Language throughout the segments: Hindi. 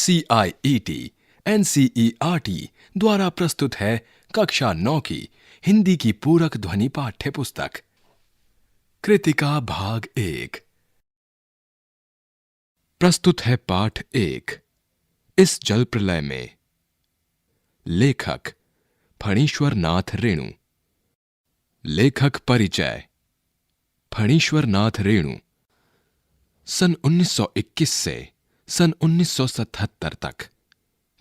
CIET NCERT द्वारा प्रस्तुत है कक्षा 9 की हिंदी की पूरक ध्वनि पाठ्य पुस्तक कृतिका भाग 1। प्रस्तुत है पाठ 1 इस जल प्रलय में। लेखक फणीश्वर नाथ रेणु। लेखक परिचय। फणीश्वर नाथ रेणु सन 1921 से सन 1977 तक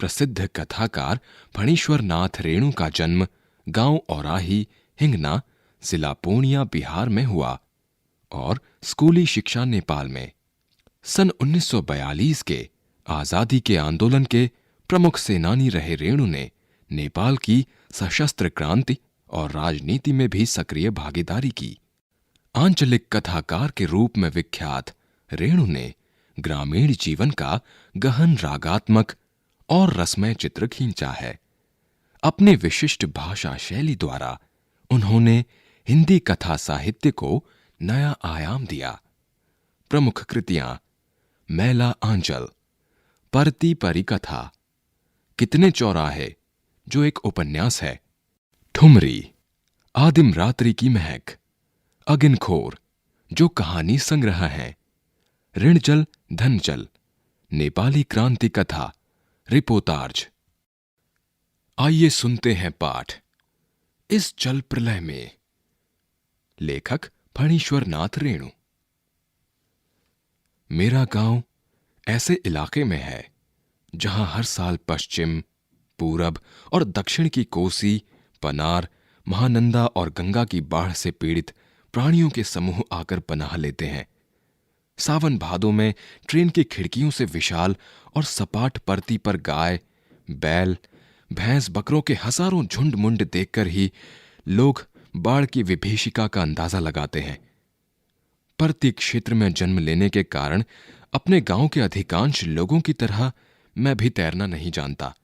प्रसिद्ध कथाकार फणीश्वर नाथ रेणु का जन्म गांव औराही, हिंगना, जिला पूर्णिया, बिहार में हुआ और स्कूली शिक्षा नेपाल में। सन 1942 के आजादी के आंदोलन के प्रमुख सेनानी रहे रेणु ने नेपाल की सशस्त्र क्रांति और राजनीति में भी सक्रिय भागीदारी की। आंचलिक कथाकार के रूप में विख्यात रेणु ने ग्रामीण जीवन का गहन रागात्मक और रसमय चित्र खींचा है। अपने विशिष्ट भाषा शैली द्वारा उन्होंने हिंदी कथा साहित्य को नया आयाम दिया। प्रमुख कृतियां मैला आंचल, परती परिकथा, कितने चौराहे जो एक उपन्यास है, ठुमरी, आदिम रात्रि की महक, अगिनखोर जो कहानी संग्रह है, ऋणजल धनजल, नेपाली क्रांति कथा, रिपोर्ताज। आइए सुनते हैं पाठ इस जल प्रलय में। लेखक फणीश्वर नाथ रेणु। मेरा गांव ऐसे इलाके में है जहां हर साल पश्चिम, पूरब और दक्षिण की कोसी, पनार, महानंदा और गंगा की बाढ़ से पीड़ित प्राणियों के समूह आकर पनाह लेते हैं। सावन भादों में ट्रेन की खिड़कियों से विशाल और सपाट परती पर गाय, बैल, भैंस, बकरों के हजारों झुंड मुंड देखकर ही लोग बाढ़ की विभीषिका का अंदाजा लगाते हैं। परती क्षेत्र में जन्म लेने के कारण अपने गांव के अधिकांश लोगों की तरह मैं भी तैरना नहीं जानता,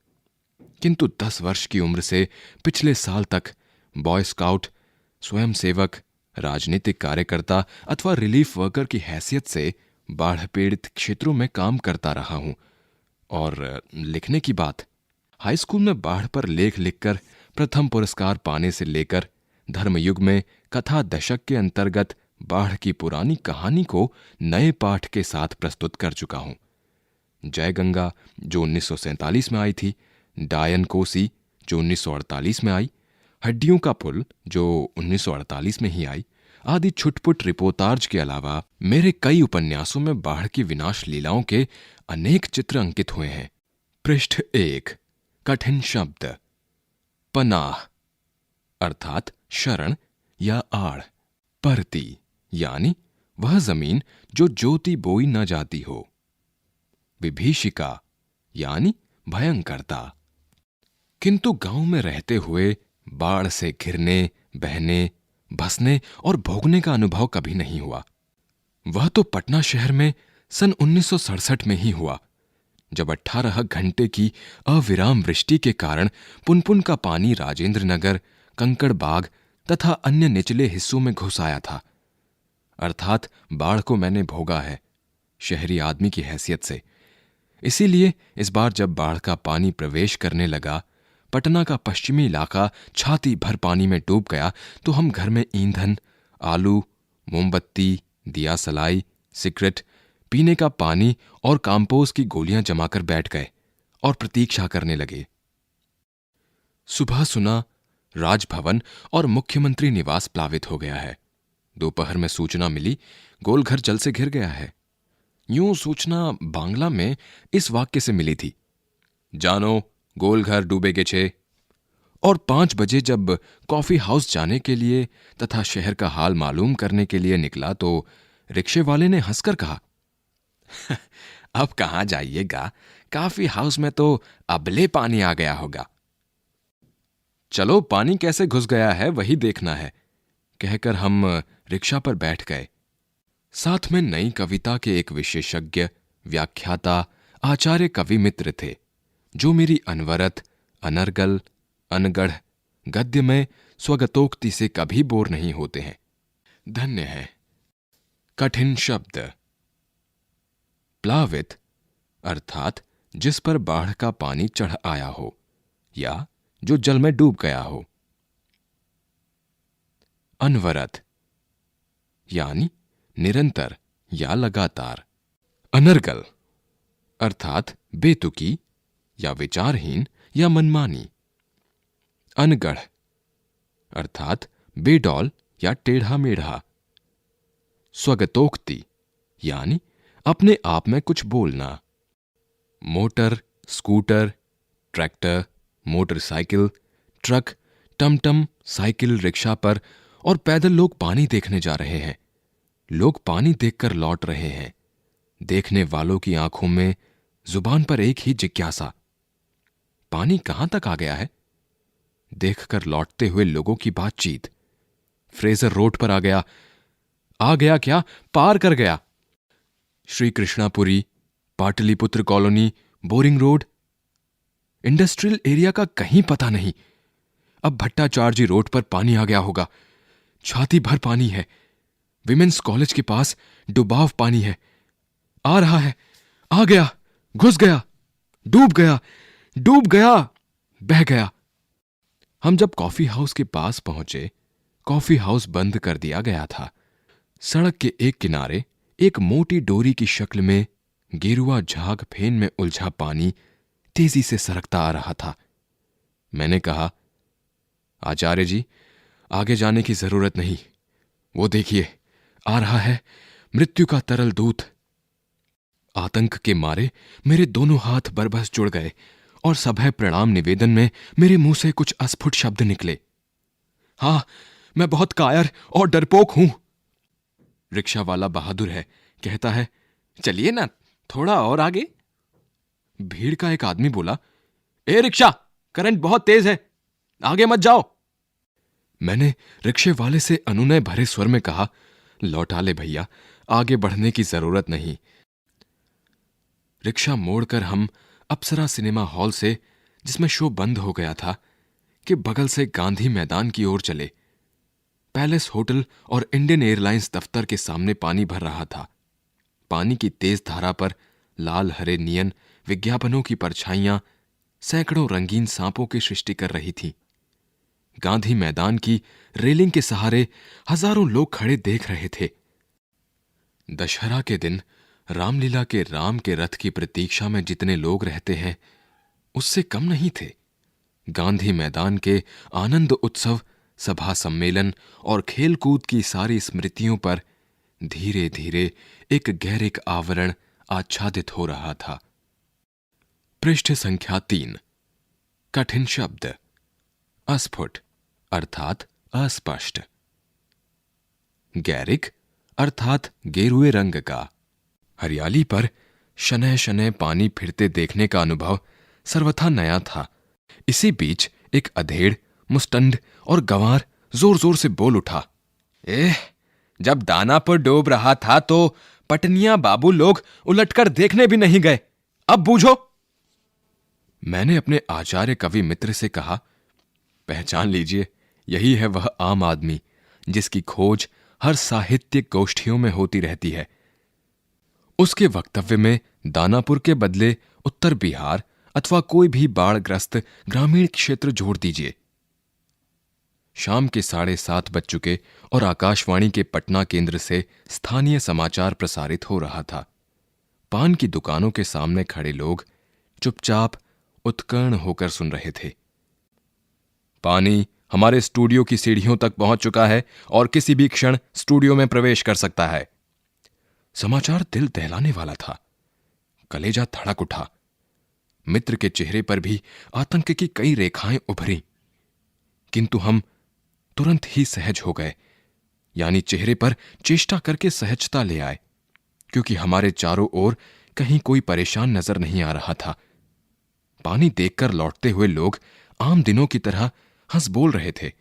किंतु 10 वर्ष की उम्र से पिछले साल तक बॉय स्काउट, स्वयंसेवक, राजनीतिक कार्यकर्ता अथवा रिलीफ वर्कर की हैसियत से बाढ़ पीड़ित क्षेत्रों में काम करता रहा हूं। और लिखने की बात, हाई स्कूल में बाढ़ पर लेख लिखकर प्रथम पुरस्कार पाने से लेकर धर्मयुग में कथा दशक के अंतर्गत बाढ़ की पुरानी कहानी को नए पाठ के साथ प्रस्तुत कर चुका हूं। जय गंगा जो 1947 में आई थी, डायन कोसी जो 1948 में आई, हड्डियों का पुल जो 1948 में ही आई, आदि छुटपुट रिपोर्ताज के अलावा मेरे कई उपन्यासों में बाढ़ की विनाश लीलाओं के अनेक चित्र अंकित हुए हैं। पृष्ठ 1 कठिन शब्द। पनाह अर्थात शरण या आड़। परती यानी वह जमीन जो जोती बोई न जाती हो। विभीषिका यानी भयंकरता। किंतु गांव में रहते हुए बाढ़ से घिरने, बहने, भसने और भोगने का अनुभव कभी नहीं हुआ। वह तो पटना शहर में सन 1967 में ही हुआ, जब 18 घंटे की अविराम वृष्टि के कारण पुनपुन का पानी राजेंद्र नगर, कंकड़ बाग तथा अन्य निचले हिस्सों में घुस आया था। अर्थात बाढ़ को मैंने भोगा है, शहरी आदमी की हैसियत से। इसीलिए इस बार जब बाढ़ का पानी प्रवेश करने लगा, पटना का पश्चिमी इलाका छाती भर पानी में डूब गया, तो हम घर में ईंधन, आलू, मोमबत्ती, दिया सलाई, सिगरेट, पीने का पानी और काम्पोज की गोलियां जमाकर बैठ गए और प्रतीक्षा करने लगे। सुबह सुना राजभवन और मुख्यमंत्री निवास प्लावित हो गया है। दोपहर में सूचना मिली गोलघर जल से घिर गया है। यूं सूचना बांग्ला में इस वाक्य से मिली थी, जानो गोलघर डूबेगे छे। और 5 बजे जब कॉफी हाउस जाने के लिए तथा शहर का हाल मालूम करने के लिए निकला तो रिक्शे वाले ने हंसकर कहा, अब कहां जाइएगा, कॉफी हाउस में तो अबले पानी आ गया होगा। चलो पानी कैसे घुस गया है वही देखना है, कहकर हम रिक्शा पर बैठ गए। साथ में नई कविता के एक विशेषज्ञ, व्याख्याता, आचार्य कवि मित्र थे, जो मेरी अनवरत, अनर्गल, अनगढ़ गद्य में स्वगतोक्ति से कभी बोर नहीं होते हैं। धन्य है। कठिन शब्द। प्लावित अर्थात जिस पर बाढ़ का पानी चढ़ आया हो या जो जल में डूब गया हो। अनवरत यानी निरंतर या लगातार। अनर्गल अर्थात बेतुकी या विचारहीन या मनमानी। अनगढ़ अर्थात बेडौल या टेढ़ा मेढ़ा। स्वगतोक्ति यानी अपने आप में कुछ बोलना। Motor, scooter, tractor, motorcycle, truck, टमटम, साइकिल, रिक्शा पर और पैदल लोग पानी देखने जा रहे हैं। लोग पानी देखकर लौट रहे हैं। देखने वालों की आंखों में, जुबान पर एक ही जिज्ञासा, पानी कहां तक आ गया है? देखकर लौटते हुए लोगों की बातचीत, फ्रेजर रोड पर आ गया क्या, पार कर गया। Shri Krishnapuri, Pataliputra colony, boring road, industrial area का कहीं पता नहीं। अब भट्टाचार्य रोड पर पानी आ गया होगा। छाती भर पानी है। विमेंस कॉलेज के पास डुबाव पानी है। आ रहा है, आ गया, घुस गया, डूब गया, बह गया। हम जब कॉफी हाउस के पास पहुंचे, कॉफी हाउस बंद कर दिया गया था। सड़क के एक किनारे एक मोटी डोरी की शक्ल में गेरुआ झाग फेन में उलझा पानी तेजी से सरकता आ रहा था। मैंने कहा, आचार्य जी, आगे जाने की जरूरत नहीं। वो देखिए, आ रहा है मृत्यु का तरल दूत। आतंक के मारे मेरे दोनों हाथ बरबस जुड़ गए और सभय प्रणाम निवेदन में मेरे मुंह से कुछ अस्फुट शब्द निकले। हां, मैं बहुत कायर और डरपोक हूं। रिक्शा वाला बहादुर है, कहता है, चलिए ना, थोड़ा और आगे। भीड़ का एक आदमी बोला, ए रिक्शा, करंट बहुत तेज है, आगे मत जाओ। मैंने रिक्शे वाले से अनुनय भरे स्वर में कहा, लौटा ले भैया, आगे बढ़ने की जरूरत नहीं। रिक्शा मोड़कर हम अप्सरा सिनेमा हॉल से, जिसमें शो बंद हो गया था, के बगल से गांधी मैदान की ओर चले। पैलेस होटल और इंडियन एयरलाइंस दफ्तर के सामने पानी भर रहा था। पानी की तेज धारा पर लाल हरे नियन विज्ञापनों की परछाइयां सैकड़ों रंगीन सांपों की सृष्टि कर रही थीं। गांधी मैदान की रेलिंग के सहारे हजारों लोग खड़े देख रहे थे। दशहरा के दिन रामलीला के राम के रथ की प्रतीक्षा में जितने लोग रहते हैं, उससे कम नहीं थे। गांधी मैदान के आनंद उत्सव, सभा सम्मेलन और खेलकूद की सारी स्मृतियों पर धीरे धीरे एक गहरिक आवरण आच्छादित हो रहा था। पृष्ठ संख्या 3। कठिन शब्द। अस्फुट अर्थात अस्पष्ट। गैरिक अर्थात गेरुए रंग का। हरियाली पर शनय शनय पानी फिरते देखने का अनुभव सर्वथा नया था। इसी बीच एक अधेड़, मुस्टंड और गंवार जोर जोर से बोल उठा, जब दानापुर डूब रहा था तो पटनिया बाबू लोग उलटकर देखने भी नहीं गए, अब बूझो। मैंने अपने आचार्य कवि मित्र से कहा, पहचान लीजिए, यही है वह आम आदमी जिसकी खोज हर साहित्यिक गोष्ठियों में होती रहती है। उसके वक्तव्य में दानापुर के बदले उत्तर बिहार अथवा कोई भी बाढ़ग्रस्त ग्रामीण क्षेत्र जोड़ दीजिए। शाम के 7:30 बज चुके और आकाशवाणी के पटना केंद्र से स्थानीय समाचार प्रसारित हो रहा था। पान की दुकानों के सामने खड़े लोग चुपचाप उत्कर्ण होकर सुन रहे थे। पानी हमारे स्टूडियो की सीढ़ियों तक पहुंच चुका है और किसी भी क्षण स्टूडियो में प्रवेश कर सकता है। समाचार दिल दहलाने वाला था। कलेजा धड़क उठा। मित्र के चेहरे पर भी आतंक की कई रेखाएं उभरी, किंतु हम तुरंत ही सहज हो गए, यानी चेहरे पर चेष्टा करके सहजता ले आए, क्योंकि हमारे चारों ओर कहीं कोई परेशान नजर नहीं आ रहा था। पानी देखकर लौटते हुए लोग आम दिनों की तरह हंस बोल रहे थे,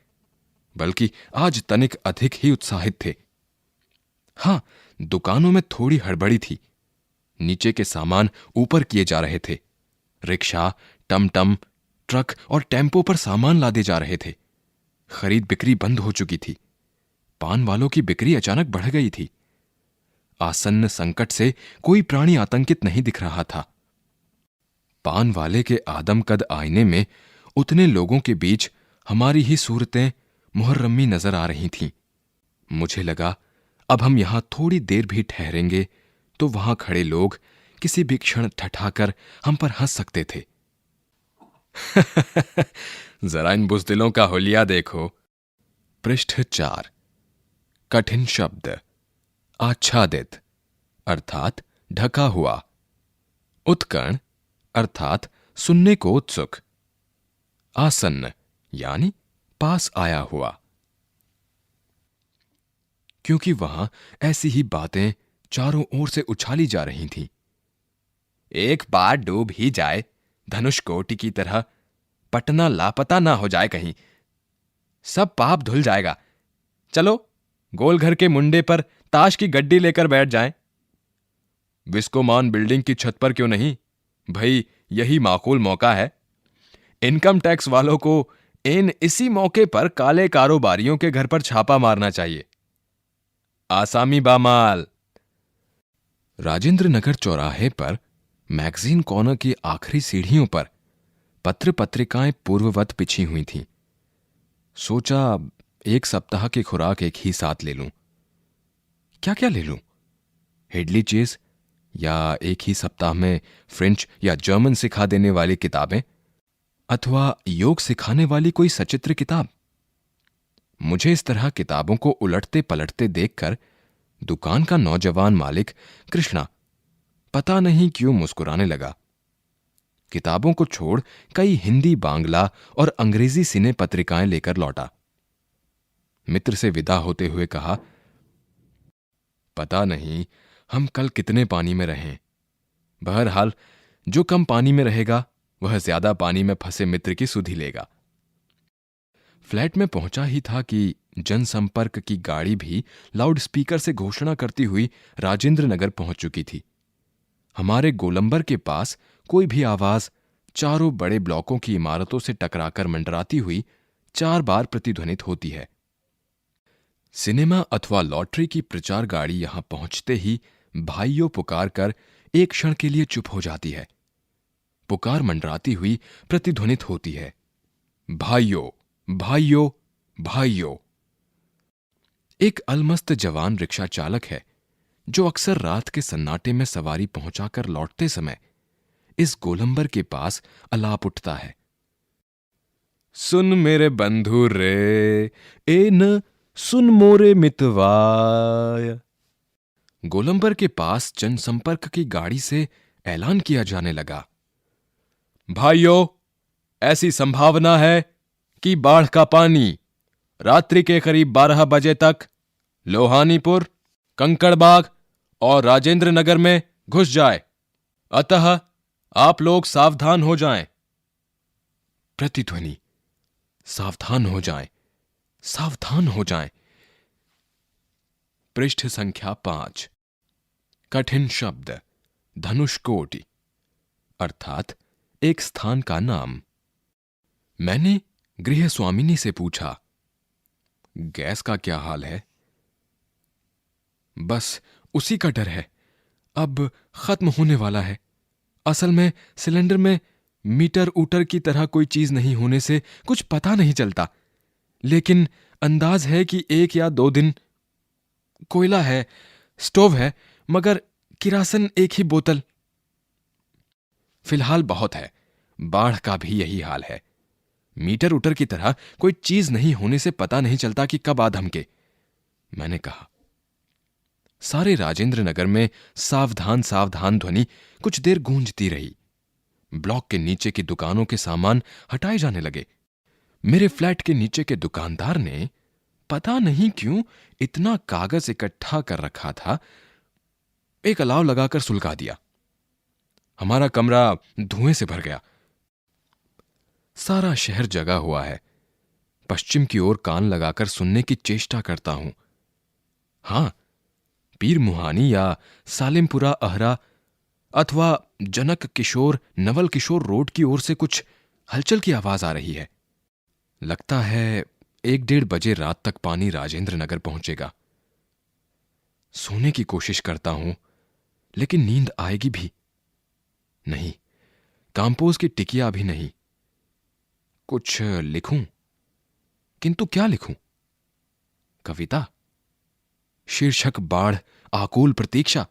बल्कि आज तनिक अधिक ही उत्साहित थे। हां, दुकानों में थोड़ी हड़बड़ी थी। नीचे के सामान ऊपर किए जा रहे थे। रिक्शा, टमटम, ट्रक और टेम्पो पर सामान लादे जा रहे थे। खरीद बिक्री बंद हो चुकी थी। पान वालों की बिक्री अचानक बढ़ गई थी। आसन्न संकट से कोई प्राणी आतंकित नहीं दिख रहा था। पान वाले के आदमकद आईने में उतने लोगों के बीच हमारी ही सूरतें मुहर्रमी नजर आ रही थीं। मुझे लगा अब हम यहां थोड़ी देर भी ठहरेंगे तो वहां खड़े लोग किसी भी क्षण ठठाकर हम पर हंस सकते थे। जरा इन बुज़दिलों का हुलिया देखो। पृष्ठ 4। कठिन शब्द। आच्छादित अर्थात ढका हुआ। उत्कर्ण अर्थात सुनने को उत्सुक। आसन्न यानी पास आया हुआ। क्योंकि वहां ऐसी ही बातें चारों ओर से उछाली जा रही थीं। एक बार डूब ही जाए धनुषकोटि की तरह, पटना लापता ना हो जाए कहीं, सब पाप धुल जाएगा। चलो गोलघर के मुंडे पर ताश की गड्डी लेकर बैठ जाएं। विस्कोमान बिल्डिंग की छत पर क्यों नहीं भाई, यही माकूल मौका है। इनकम टैक्स वालों को इसी मौके पर काले कारोबारियों के घर पर छापा मारना चाहिए। आसामी बामाल। राजेंद्र नगर चौराहे पर मैगजीन कॉर्नर की आखिरी सीढ़ियों पर पत्र पत्रिकाएं पूर्ववत बिछी हुई थीं। सोचा एक सप्ताह की खुराक एक ही साथ ले लूं। क्या क्या ले लूं? हेडली चीज, या एक ही सप्ताह में फ्रेंच या जर्मन सिखा देने वाली किताबें, अथवा योग सिखाने वाली कोई सचित्र किताब। मुझे इस तरह किताबों को उलटते पलटते देखकर दुकान का नौजवान मालिक कृष्णा पता नहीं क्यों मुस्कुराने लगा। किताबों को छोड़ कई हिंदी, बांग्ला और अंग्रेजी सिने पत्रिकाएं लेकर लौटा। मित्र से विदा होते हुए कहा, पता नहीं हम कल कितने पानी में रहें। बहरहाल जो कम पानी में रहेगा वह ज्यादा पानी में फंसे मित्र की सुधि लेगा। फ्लैट में पहुंचा ही था कि जनसंपर्क की गाड़ी भी लाउडस्पीकर से घोषणा करती हुई राजेंद्र नगर पहुंच चुकी थी। हमारे गोलंबर के पास कोई भी आवाज चारों बड़े ब्लॉकों की इमारतों से टकराकर मंडराती हुई 4 बार प्रतिध्वनित होती है। सिनेमा अथवा लॉटरी की प्रचार गाड़ी यहां पहुंचते ही भाइयों पुकार कर एक क्षण के लिए चुप हो जाती है। पुकार मंडराती हुई प्रतिध्वनित होती है, भाइयों भाइयों भाइयों। एक अलमस्त जवान रिक्शा चालक है जो अक्सर रात के सन्नाटे में सवारी पहुंचाकर लौटते समय इस गोलंबर के पास अलाप उठता है, सुन मेरे बंधु रे ए न सुन मोरे मितवाय। गोलंबर के पास जनसंपर्क की गाड़ी से ऐलान किया जाने लगा, भाइयों ऐसी संभावना है कि बाढ़ का पानी रात्रि के करीब 12 बजे तक लोहानीपुर, कंकड़बाग और राजेंद्र नगर में घुस जाए, अतः आप लोग सावधान हो जाएं। प्रतिध्वनि, सावधान हो जाएं, सावधान हो जाएं। पृष्ठ संख्या 5। कठिन शब्द। धनुषकोटि अर्थात एक स्थान का नाम। मैंने गृह स्वामिनी से पूछा, गैस का क्या हाल है? बस उसी का डर है, अब खत्म होने वाला है। असल में सिलेंडर में मीटर ऊटर की तरह कोई चीज नहीं होने से कुछ पता नहीं चलता, लेकिन अंदाज है कि 1 या 2 दिन। कोयला है, स्टोव है, मगर किरासन एक ही बोतल। फिलहाल बहुत है। बाढ़ का भी यही हाल है। मीटर ऊटर की तरह कोई चीज नहीं होने से पता नहीं चलता कि कब आ धमके। मैंने कहा। सारे राजेंद्र नगर में सावधान सावधान ध्वनि कुछ देर गूंजती रही। ब्लॉक के नीचे की दुकानों के सामान हटाए जाने लगे। मेरे फ्लैट के नीचे के दुकानदार ने पता नहीं क्यों इतना कागज इकट्ठा कर रखा था, एक अलाव लगाकर सुलगा दिया। हमारा कमरा धुएं से भर गया। सारा शहर जगा हुआ है। पश्चिम की ओर कान लगाकर सुनने की चेष्टा करता हूं। हां, पीर मुहानी या सालिमपुरा अहरा अथवा जनक किशोर नवल किशोर रोड की ओर से कुछ हलचल की आवाज आ रही है। लगता है 1-1:30 बजे रात तक पानी राजेंद्र नगर पहुंचेगा। सोने की कोशिश करता हूं, लेकिन नींद आएगी भी नहीं। काम्पोज की टिकिया भी नहीं। कुछ लिखूं, किंतु क्या लिखूं? कविता? शीर्षक बाढ़, आकुल प्रतीक्षा।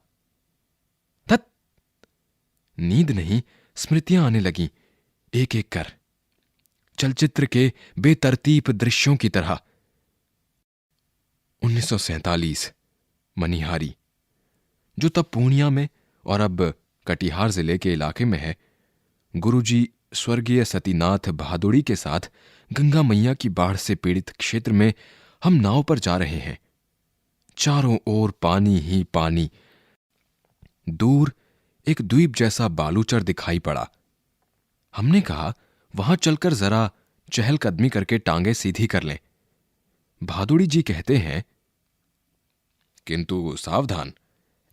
धत! नींद नहीं, स्मृतियां आने लगीं एक एक कर, चलचित्र के बेतरतीब दृश्यों की तरह। 1947, मनिहारी, जो तब पूर्णिया में और अब कटिहार जिले के इलाके में है। गुरुजी स्वर्गीय सतीनाथ बहादुरी के साथ गंगा मैया की बाढ़ से पीड़ित क्षेत्र में हम नाव पर जा रहे हैं। चारों ओर पानी ही पानी। दूर एक द्वीप जैसा बालूचर दिखाई पड़ा। हमने कहा, वहां चलकर जरा चहलकदमी करके टांगे सीधी कर लें। बहादुरी जी कहते हैं, किंतु सावधान,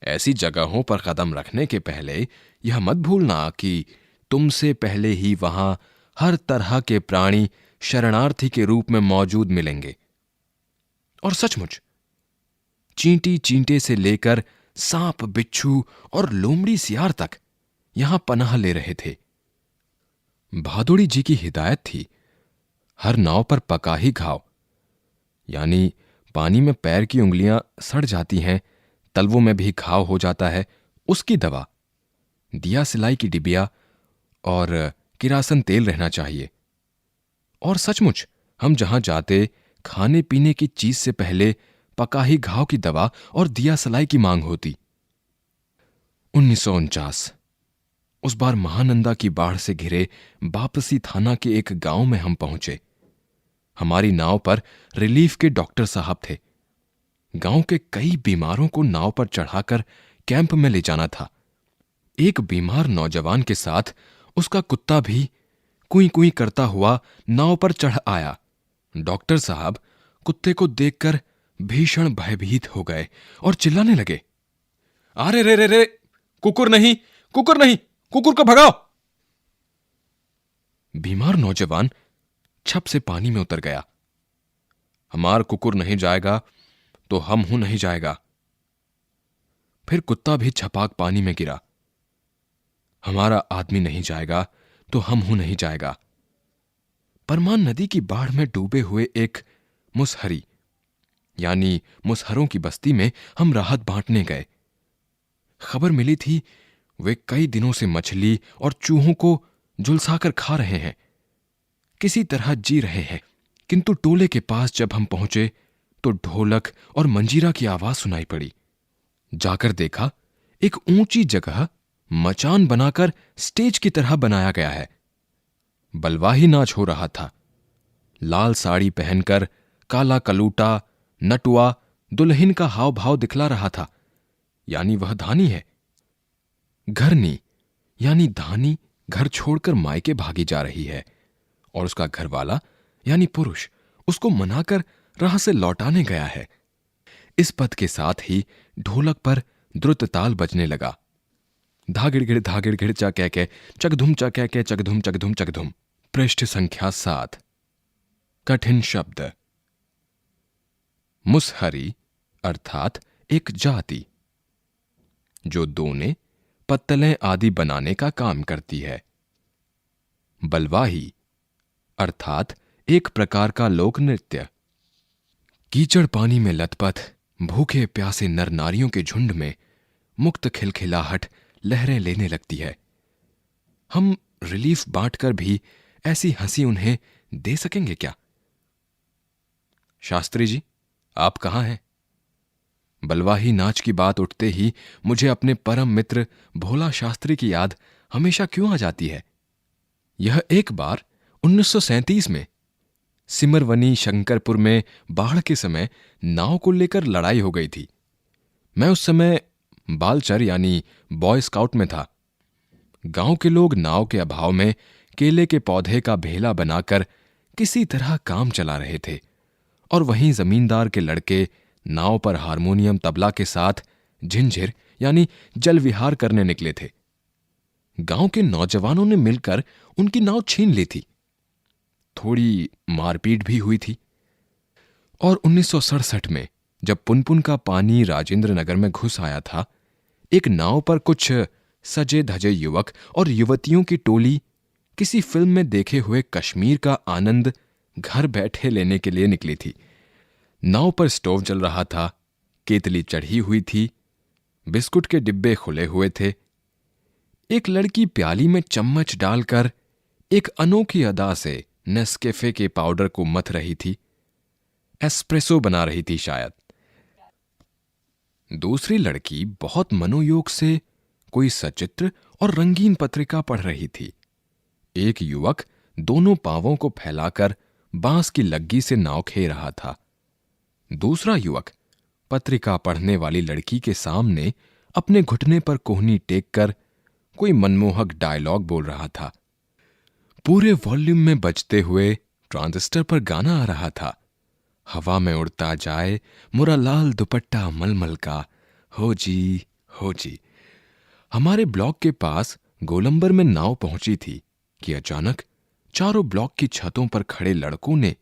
ऐसी जगहों पर कदम रखने के पहले यह मत भूलना कि तुमसे पहले ही वहां हर तरह के प्राणी शरणार्थी के रूप में मौजूद मिलेंगे। और सचमुच चींटी चींटे से लेकर सांप बिच्छू और लोमड़ी सियार तक यहां पनाह ले रहे थे। बहादुरी जी की हिदायत थी, हर नाव पर पका ही घाव, यानी पानी में पैर की उंगलियां सड़ जाती हैं, तलवों में भी घाव हो जाता है, उसकी दवा, दिया सिलाई की डिबिया और किरासन तेल रहना चाहिए। और सचमुच हम जहां जाते, खाने पीने की चीज से पहले पका ही घाव की दवा और दिया सलाई की मांग होती। 1949, उस बार महानंदा की बाढ़ से घिरे बापसी थाना के एक गांव में हम पहुंचे। हमारी नाव पर रिलीफ के डॉक्टर साहब थे। गांव के कई बीमारों को नाव पर चढ़ाकर कैंप में ले जाना था। एक बीमार नौजवान के साथ उसका कुत्ता भी कुई कुई करता हुआ नाव पर चढ़ आया। डॉक्टर साहब कुत्ते को देखकर भीषण भयभीत हो गए और चिल्लाने लगे, अरे रे रे रे, कुकुर नहीं, कुकुर नहीं, कुकुर को भगाओ। बीमार नौजवान छप से पानी में उतर गया। हमार कुकुर नहीं जाएगा तो हम हूं नहीं जाएगा। फिर कुत्ता भी छपाक पानी में गिरा। हमारा आदमी नहीं जाएगा तो हम हूं नहीं जाएगा। परमान नदी की बाढ़ में डूबे हुए एक मुसहरी, यानी मुसहरों की बस्ती में हम राहत बांटने गए। खबर मिली थी वे कई दिनों से मछली और चूहों को झुलसाकर खा रहे हैं, किसी तरह जी रहे हैं। किंतु टोले के पास जब हम पहुंचे तो ढोलक और मंजीरा की आवाज सुनाई पड़ी। जाकर देखा, एक ऊंची जगह मचान बनाकर स्टेज की तरह बनाया गया है। बलवाही नाच हो रहा था। लाल साड़ी पहनकर काला कलूटा नटुआ दुल्हन का हाव भाव दिखला रहा था, यानी वह धानी है। घरनी यानी धानी घर छोड़कर मायके भागी जा रही है और उसका घरवाला यानी पुरुष उसको मनाकर राह से लौटाने गया है। इस पद के साथ ही ढोलक पर द्रुत ताल बजने लगा। धागिड़ गिड़ चा कह के चकधुम चा कह के चकधुम चकधुम चकधुम। पृष्ठ संख्या 7। कठिन शब्द। मुसहरी अर्थात एक जाति जो दोने पत्तलें आदि बनाने का काम करती है। बलवाही अर्थात एक प्रकार का लोक नृत्य। कीचड़ पानी में लथपथ भूखे प्यासे नर नारियों के झुंड में मुक्त खिलखिलाहट लहरें लेने लगती है। हम रिलीफ बांटकर भी ऐसी हंसी उन्हें दे सकेंगे क्या? शास्त्री जी, आप कहां हैं? बलवाही नाच की बात उठते ही मुझे अपने परम मित्र भोला शास्त्री की याद हमेशा क्यों आ जाती है। यह एक बार 1937 में सिमरवनी शंकरपुर में बाढ़ के समय नाव को लेकर लड़ाई हो गई थी। मैं उस समय बालचर यानी बॉय स्काउट में था। गांव के लोग नाव के अभाव में केले के पौधे का भेला बनाकर किसी तरह काम चला रहे थे और वहीं जमींदार के लड़के नाव पर हारमोनियम तबला के साथ झिंझिर यानी जल विहार करने निकले थे। गांव के नौजवानों ने मिलकर उनकी नाव छीन ली थी। थोड़ी मारपीट भी हुई थी। और 1967 में जब पुनपुन का पानी राजेंद्र नगर में घुस आया था, एक नाव पर कुछ सजे धजे युवक और युवतियों की टोली किसी फिल्म में देखे हुए कश्मीर का आनंद घर बैठे लेने के लिए निकली थी। नाव पर स्टोव जल रहा था, केतली चढ़ी हुई थी, बिस्कुट के डिब्बे खुले हुए थे। एक लड़की प्याली में चम्मच डालकर एक अनोखी अदा से नेस्कैफे के पाउडर को मथ रही थी, एस्प्रेसो बना रही थी शायद। दूसरी लड़की बहुत मनोयोग से कोई सचित्र और रंगीन पत्रिका पढ़ रही थी। एक युवक दोनों पांवों को फैलाकर बांस की लग्गी से नाव खे रहा था। दूसरा युवक पत्रिका पढ़ने वाली लड़की के सामने अपने घुटने पर कोहनी टेक कर कोई मनमोहक डायलॉग बोल रहा था। पूरे वॉल्यूम में बजते हुए ट्रांजिस्टर पर गाना आ रहा था। हवा में उड़ता जाए मुरा लाल दुपट्टा मलमल का, हो जी हो जी। हमारे ब्लॉक के पास गोलंबर में नाव पहुंची थी कि अचानक चारों ब्लॉक की छतों पर खड़े लड़कों ने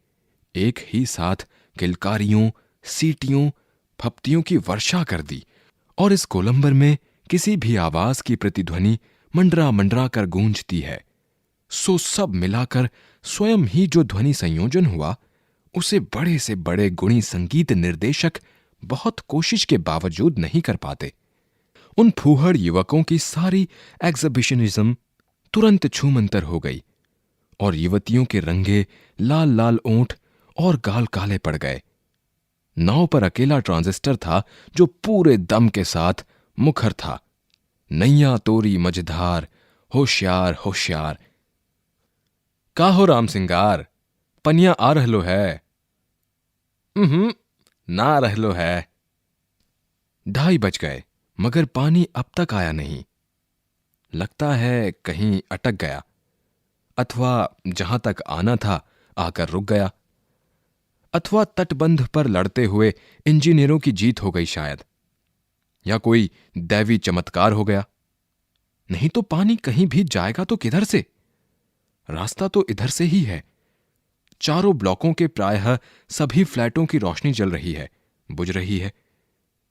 एक ही साथ किलकारियों, सीटियों, फप्तियों की वर्षा कर दी और इस गोलंबर में किसी भी आवाज की प्रतिध्वनि मंडरा मंडरा कर गूंजती है। सो सब मिलाकर स्वयं ही जो ध्वनि संयोजन हुआ उसे बड़े से बड़े गुणी संगीत निर्देशक बहुत कोशिश के बावजूद नहीं कर पाते। उन फूहड़ युवकों की सारी एग्जिबिशनिज्म तुरंत छूमंतर हो गई और युवतियों के रंगे लाल लाल ओंठ और गाल काले पड़ गए। नाव पर अकेला ट्रांजिस्टर था जो पूरे दम के साथ मुखर था, नैया तोरी मझधार, होशियार होशियार। का हो राम सिंगार, पनिया आ रहलो है? ना रहलो है। 2:30 बज गए मगर पानी अब तक आया नहीं। लगता है कहीं अटक गया, अथवा जहां तक आना था आकर रुक गया, अथवा तटबंध पर लड़ते हुए इंजीनियरों की जीत हो गई शायद, या कोई दैवी चमत्कार हो गया। नहीं तो पानी कहीं भी जाएगा तो किधर से? रास्ता तो इधर से ही है। चारों ब्लॉकों के प्रायः सभी फ्लैटों की रोशनी जल रही है, बुझ रही है।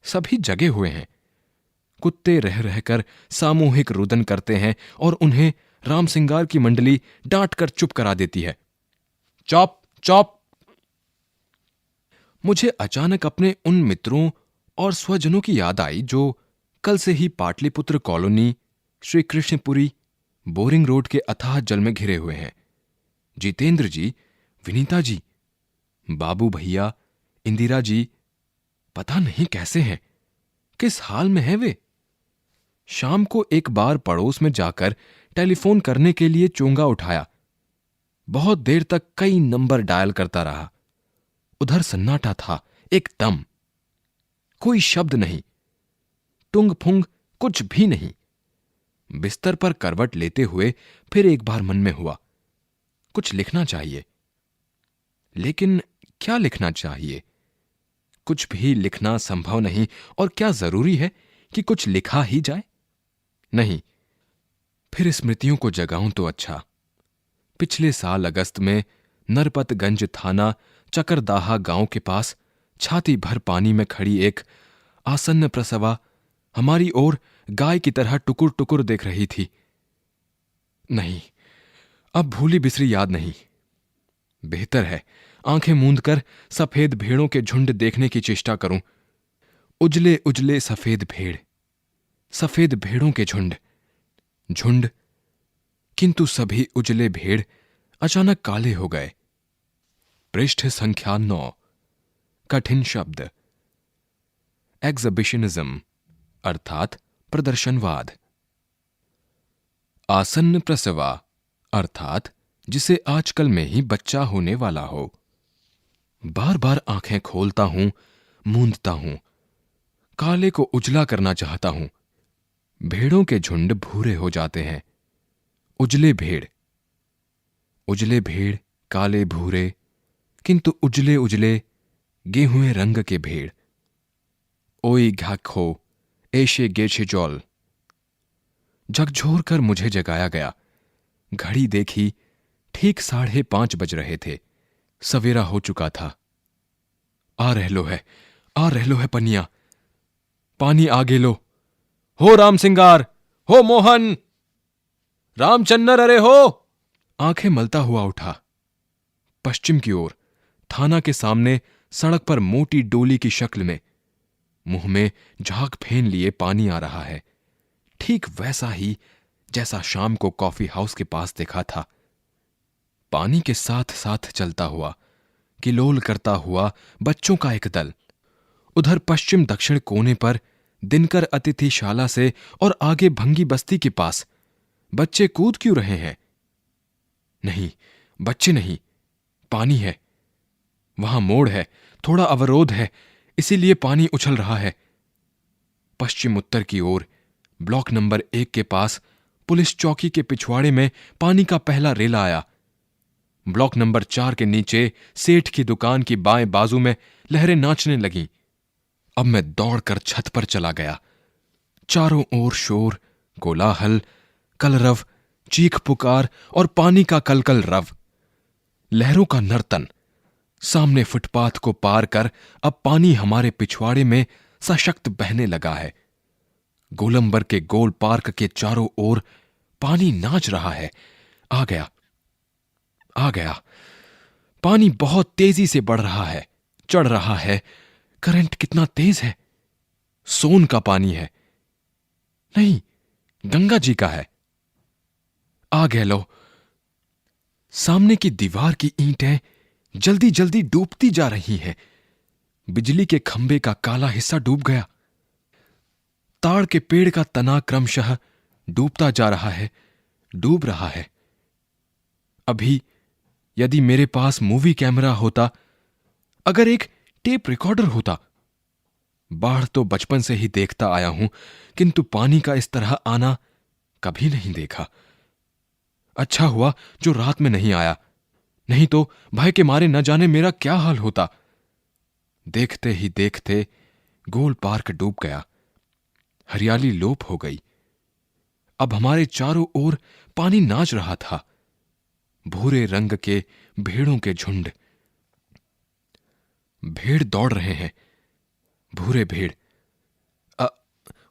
सभी जगे हुए हैं। कुत्ते रह रहकर सामूहिक रुदन करते हैं और उन्हें राम सिंगार की मंडली डांट कर चुप करा देती है। चौप चौप। मुझे अचानक अपने उन मित्रों और स्वजनों की याद आई जो कल से ही Pataliputra colony, Shri Krishnapuri, boring road के अथाह जल में घिरे हुए हैं। जितेंद्र जी, विनीता जी, बाबू भैया, इंदिरा जी, पता नहीं कैसे हैं, किस हाल में हैं वे। शाम को एक बार पड़ोस में जाकर टेलीफोन करने के लिए चोंगा उठाया। बहुत देर तक कई नंबर डायल करता रहा। उधर सन्नाटा था एकदम, कोई शब्द नहीं, टुंग फुंग कुछ भी नहीं। बिस्तर पर करवट लेते हुए फिर एक बार मन में हुआ, कुछ लिखना चाहिए। लेकिन क्या लिखना चाहिए? कुछ भी लिखना संभव नहीं, और क्या जरूरी है कि कुछ लिखा ही जाए? नहीं, फिर स्मृतियों को जगाऊं तो अच्छा। पिछले साल अगस्त में नरपतगंज थाना चकरदाहा गांव के पास छाती भर पानी में खड़ी एक आसन्न प्रसवा हमारी ओर गाय की तरह टुकुर टुकुर देख रही थी। नहीं, अब भूली बिसरी याद नहीं। बेहतर है आंखें मूंद कर सफेद भेड़ों के झुंड देखने की चेष्टा करूं। उजले उजले सफेद भेड़, सफेद भेड़ों के झुंड, झुंड, किंतु सभी उजले भेड़ अचानक काले हो गए। पृष्ठ संख्या 9। कठिन शब्द। एग्जिबिशनिज्म अर्थात प्रदर्शनवाद। आसन्न प्रसवा अर्थात जिसे आजकल में ही बच्चा होने वाला हो। बार बार आंखें खोलता हूं, मूंदता हूं, काले को उजला करना चाहता हूं। भेड़ों के झुंड भूरे हो जाते हैं। उजले भेड़, उजले भेड़, काले भूरे, किंतु उजले उजले गेहुए रंग के भेड़। ओई घाखो ऐशे गेछे जौल। झकझोर कर मुझे जगाया गया। घड़ी देखी, ठीक 5:30 बज रहे थे। सवेरा हो चुका था। आ रहलो है पनिया, पानी आगे लो। हो राम सिंगार, हो मोहन, रामचंद्र, अरे हो। आंखें मलता हुआ उठा। पश्चिम की ओर थाना के सामने सड़क पर मोटी डोली की शक्ल में, मुंह में झाग फेन लिए पानी आ रहा है, ठीक वैसा ही जैसा शाम को कॉफी हाउस के पास देखा था। पानी के साथ साथ चलता हुआ, किलोल करता हुआ बच्चों का एक दल। उधर पश्चिम दक्षिण कोने पर दिनकर अतिथिशाला से और आगे भंगी बस्ती के पास बच्चे कूद क्यों रहे हैं? नहीं, बच्चे नहीं, पानी है। वहां मोड़ है, थोड़ा अवरोध है, इसीलिए पानी उछल रहा है। पश्चिम उत्तर की ओर ब्लॉक नंबर 1 के पास पुलिस चौकी के पिछवाड़े में पानी का पहला रेला आया। ब्लॉक नंबर 4 के नीचे सेठ की दुकान की बाएं बाजू में लहरें नाचने लगीं। अब मैं दौड़कर छत पर चला गया। चारों ओर शोर, कोलाहल, कलरव, चीख पुकार और पानी का कलकल रव, लहरों का नर्तन। सामने फुटपाथ को पार कर अब पानी हमारे पिछवाड़े में सशक्त बहने लगा है। गोलंबर के गोल पार्क के चारों ओर पानी नाच रहा है। आ गया, आ गया। पानी बहुत तेजी से बढ़ रहा है, चढ़ रहा है। करंट कितना तेज है। सोन का पानी है, नहीं, गंगा जी का है। आ गए लो। सामने की दीवार की ईंटें जल्दी जल्दी डूबती जा रही हैं। बिजली के खंभे का काला हिस्सा डूब गया। ताड़ के पेड़ का तना क्रमशः डूबता जा रहा है, डूब रहा है। अभी यदि मेरे पास मूवी कैमरा होता, अगर एक टेप रिकॉर्डर होता। बाढ़ तो बचपन से ही देखता आया हूं, किंतु पानी का इस तरह आना कभी नहीं देखा। अच्छा हुआ जो रात में नहीं आया, नहीं तो भय के मारे न जाने मेरा क्या हाल होता। देखते ही देखते गोल पार्क डूब गया। हरियाली लोप हो गई। अब हमारे चारों ओर पानी नाच रहा था। भूरे रंग के भेड़ों के झुंड। भेड़ दौड़ रहे हैं, भूरे भेड़।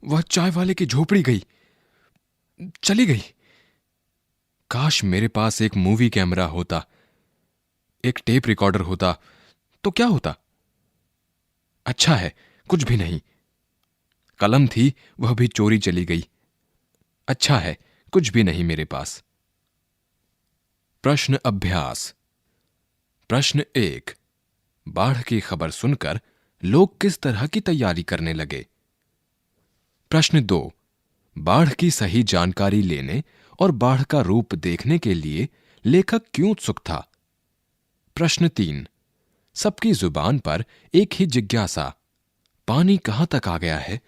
वह चाय वाले की झोपड़ी गई, चली गई। काश मेरे पास एक मूवी कैमरा होता, एक टेप रिकॉर्डर होता, तो क्या होता? अच्छा है, कुछ भी नहीं। कलम थी, वह भी चोरी चली गई। अच्छा है, कुछ भी नहीं मेरे पास। प्रश्न अभ्यास। प्रश्न 1। बाढ़ की खबर सुनकर लोग किस तरह की तैयारी करने लगे? प्रश्न 2। बाढ़ की सही जानकारी लेने और बाढ़ का रूप देखने के लिए लेखक क्यों उत्सुक था? प्रश्न 3। सबकी जुबान पर एक ही जिज्ञासा, पानी कहां तक आ गया है,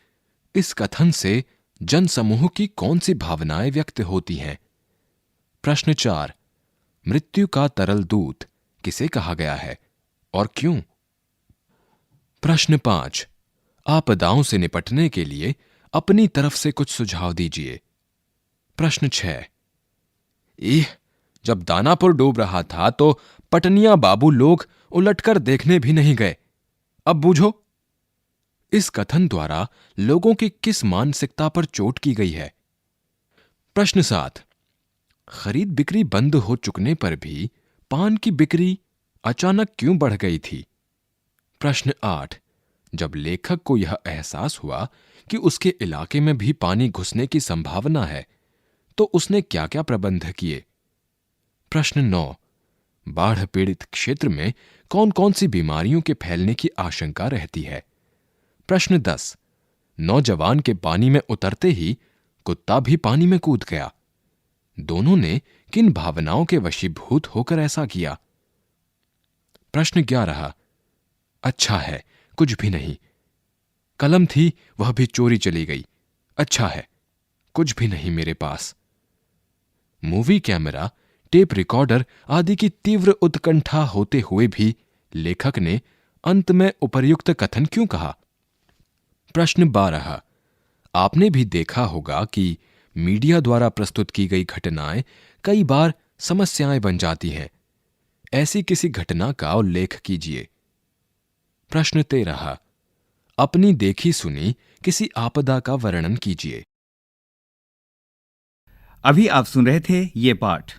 इस कथन से जनसमूह की कौन सी भावनाएं व्यक्त होती हैं? प्रश्न 4। मृत्यु का तरल दूत किसे कहा गया है और क्यों? प्रश्न 5। आपदाओं से निपटने के लिए अपनी तरफ से कुछ सुझाव दीजिए। प्रश्न 6। जब दानापुर डूब रहा था तो पटनिया बाबू लोग उलटकर देखने भी नहीं गए, अब बूझो। इस कथन द्वारा लोगों की किस मानसिकता पर चोट की गई है? प्रश्न 7। खरीद बिक्री बंद हो चुकने पर भी पान की बिक्री अचानक क्यों बढ़ गई थी? प्रश्न 8। जब लेखक को यह एहसास हुआ कि उसके इलाके में भी पानी घुसने की संभावना है, तो उसने क्या क्या प्रबंध किए? प्रश्न 9। बाढ़ पीड़ित क्षेत्र में कौन कौन सी बीमारियों के फैलने की आशंका रहती है? प्रश्न 10। नौजवान के पानी में उतरते ही कुत्ता भी पानी में कूद गया। दोनों ने किन भावनाओं के वशीभूत होकर ऐसा किया? प्रश्न 11। अच्छा है, कुछ भी नहीं। कलम थी, वह भी चोरी चली गई। अच्छा है, कुछ भी नहीं मेरे पास। मूवी कैमरा, टेप रिकॉर्डर आदि की तीव्र उत्कंठा होते हुए भी लेखक ने अंत में उपर्युक्त कथन क्यों कहा? प्रश्न 12। आपने भी देखा होगा कि मीडिया द्वारा प्रस्तुत की गई घटनाएं कई बार समस्याएं बन जाती हैं। ऐसी किसी घटना का उल्लेख कीजिए। प्रश्न 13। अपनी देखी सुनी किसी आपदा का वर्णन कीजिए। अभी आप सुन रहे थे ये पाठ।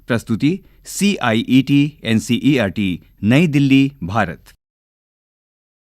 प्रस्तुति CIET NCERT नई दिल्ली, भारत।